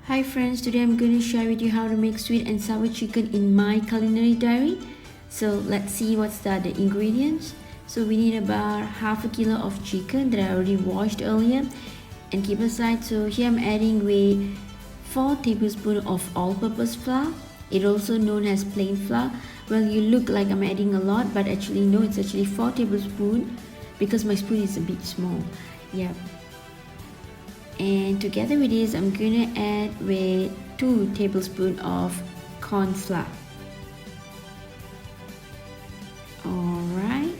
Hi friends, today I'm going to share with you how to make sweet and sour chicken in my culinary diary. So let's see what's the ingredients. So we need about half a kilo of chicken that I already washed earlier and keep aside. So here I'm adding with 4 tablespoons of all-purpose flour. It also known as plain flour. Well, you look like I'm adding a lot, but actually no, it's actually 4 tablespoons because my spoon is a bit small. Yeah. And together with this, I'm gonna add with 2 tablespoons of corn flour. Alright.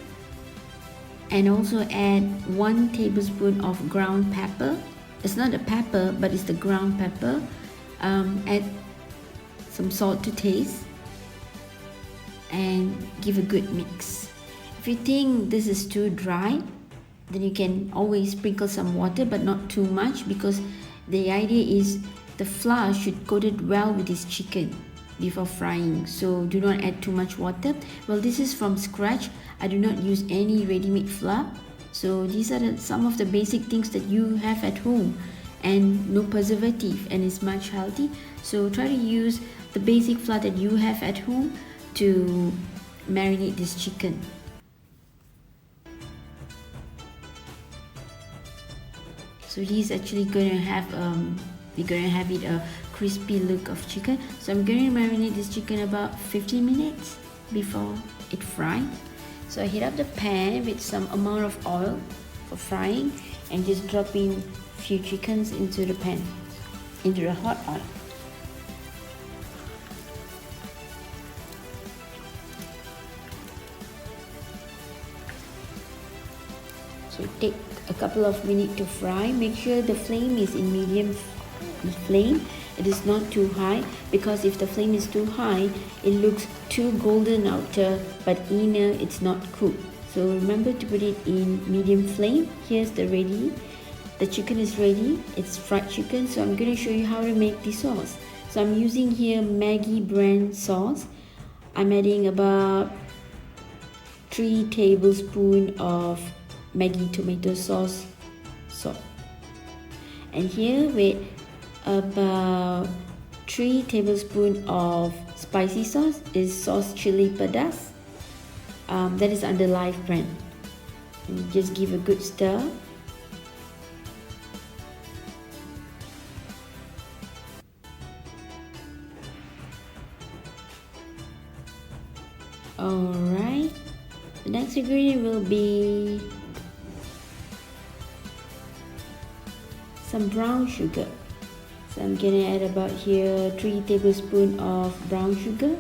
And also add 1 tablespoon of ground pepper. It's not a pepper, but it's the ground pepper. Add some salt to taste and give a good mix. If you think this is too dry, then you can always sprinkle some water, but not too much, because the idea is the flour should coat it well with this chicken before frying. So do not add too much water. Well, this is from scratch. I do not use any ready-made flour. So these are some of the basic things that you have at home, and no preservative, and it's much healthy. So try to use the basic flour that you have at home to marinate this chicken. So he's actually going to have we're going to have it a crispy look of chicken. So I'm going to marinate this chicken about 15 minutes before it fries. So I heat up the pan with some amount of oil for frying and just drop in few chickens into the pan, into the hot oil. So it takes a couple of minutes to fry. Make sure the flame is in medium flame. It is not too high, because if the flame is too high, it looks too golden outer, but inner it's not cooked. So remember to put it in medium flame. Here's the chicken is ready. It's fried chicken. So I'm going to show you how to make the sauce. So I'm using here Maggie brand sauce. I'm adding about 3 tablespoons of Maggie tomato sauce, and here with about 3 tablespoons of spicy sauce is sauce chili pedas. That is under Live brand. And just give a good stir. Alright, the next ingredient will be some brown sugar. So I'm gonna add about here 3 tablespoons of brown sugar.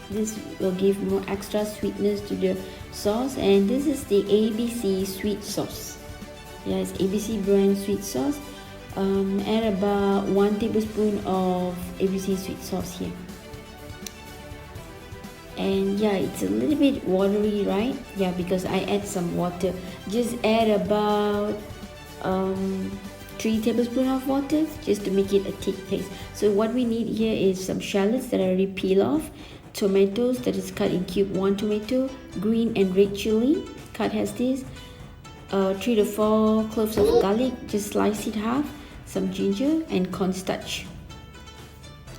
This will give more extra sweetness to the sauce, and this is the ABC sweet sauce. Yeah, it's ABC brand sweet sauce. Add about 1 tablespoon of ABC sweet sauce here. And yeah, it's a little bit watery, right? Yeah, because I add some water. Just add about 3 tablespoons of water just to make it a thick paste. So what we need here is some shallots that I already peel off, tomatoes that is cut in cube, 1 tomato, green and red chili, cut as this, 3 to 4 cloves of garlic, just slice it half, some ginger, and cornstarch.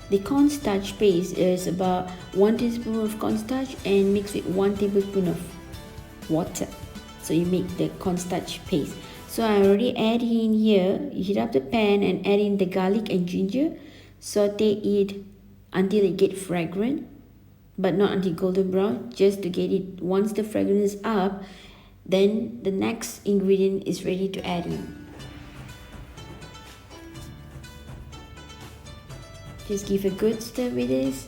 The cornstarch paste is about 1 teaspoon of cornstarch and mix with 1 tablespoon of water. So you make the cornstarch paste. So I already add in here, you heat up the pan and add in the garlic and ginger, saute it until it gets fragrant, but not until golden brown, just to get it. Once the fragrance is up, then the next ingredient is ready to add in. Just give a good stir with this.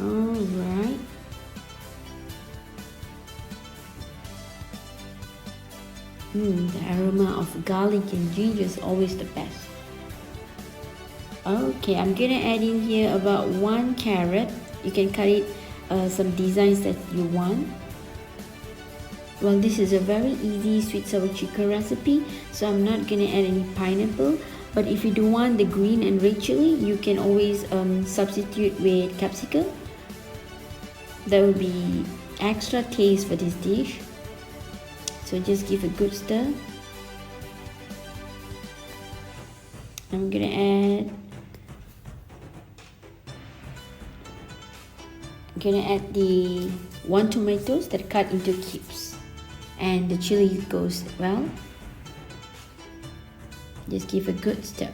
Alright. The aroma of garlic and ginger is always the best. Okay, I'm gonna add in here about 1 carrot. You can cut it some designs that you want. Well, this is a very easy sweet sour chicken recipe, so I'm not gonna add any pineapple. But if you don't want the green and red chili, you can always substitute with capsicum. That will be extra taste for this dish. So just give a good stir. I'm gonna add the 1 tomatoes that cut into cubes, and the chili goes well. Just give a good stir.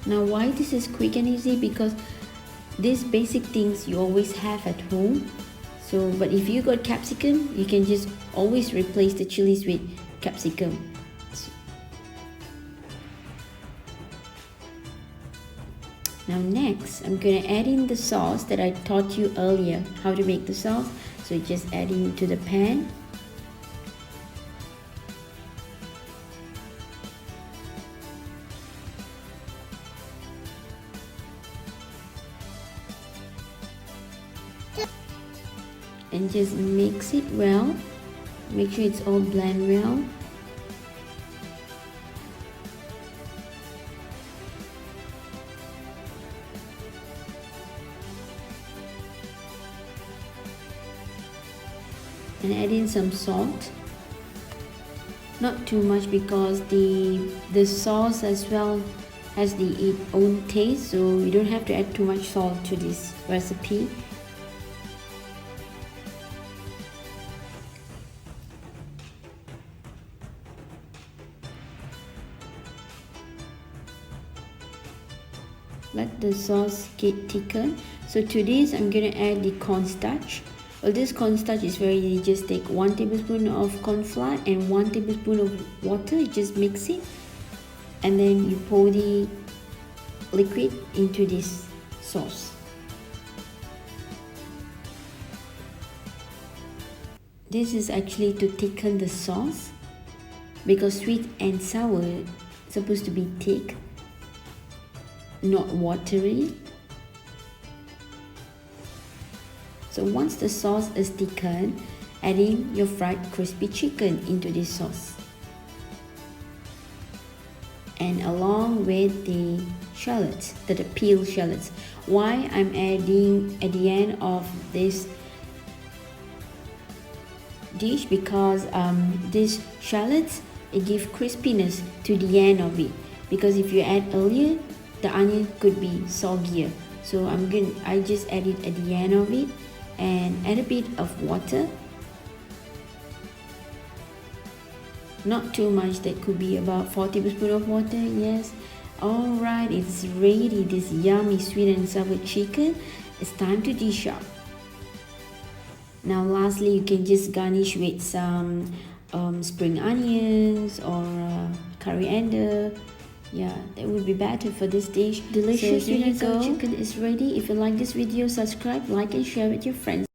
Now why this is quick and easy? Because these basic things you always have at home. So but if you got capsicum, you can just always replace the chilies with capsicum. Now next, I'm gonna add in the sauce that I taught you earlier how to make the sauce. So just add into the pan. And just mix it well. Make sure it's all blend well. And add in some salt. Not too much, because the sauce as well has its own taste, so you don't have to add too much salt to this recipe. Let the sauce get thicker. So to this, I'm gonna add the cornstarch. Well, this cornstarch is very easy. Just take 1 tablespoon of corn flour and 1 tablespoon of water. Just mix it, and then you pour the liquid into this sauce. This is actually to thicken the sauce, because sweet and sour is supposed to be thick, not watery. So once the sauce is thickened, add in your fried crispy chicken into this sauce, and along with the shallots, the peeled shallots. Why I'm adding at the end of this dish? Because these shallots, it gives crispiness to the end of it, because if you add earlier, the onion could be soggier. So I just add it at the end of it, and add a bit of water. Not too much, that could be about 4 tablespoons of water. Yes. Alright, it's ready, this yummy sweet and sour chicken. It's time to dish up. Now lastly, you can just garnish with some spring onions or coriander. Yeah, that would be better for this dish. Delicious sweet and sour chicken is ready. If you like this video, subscribe, like and share with your friends.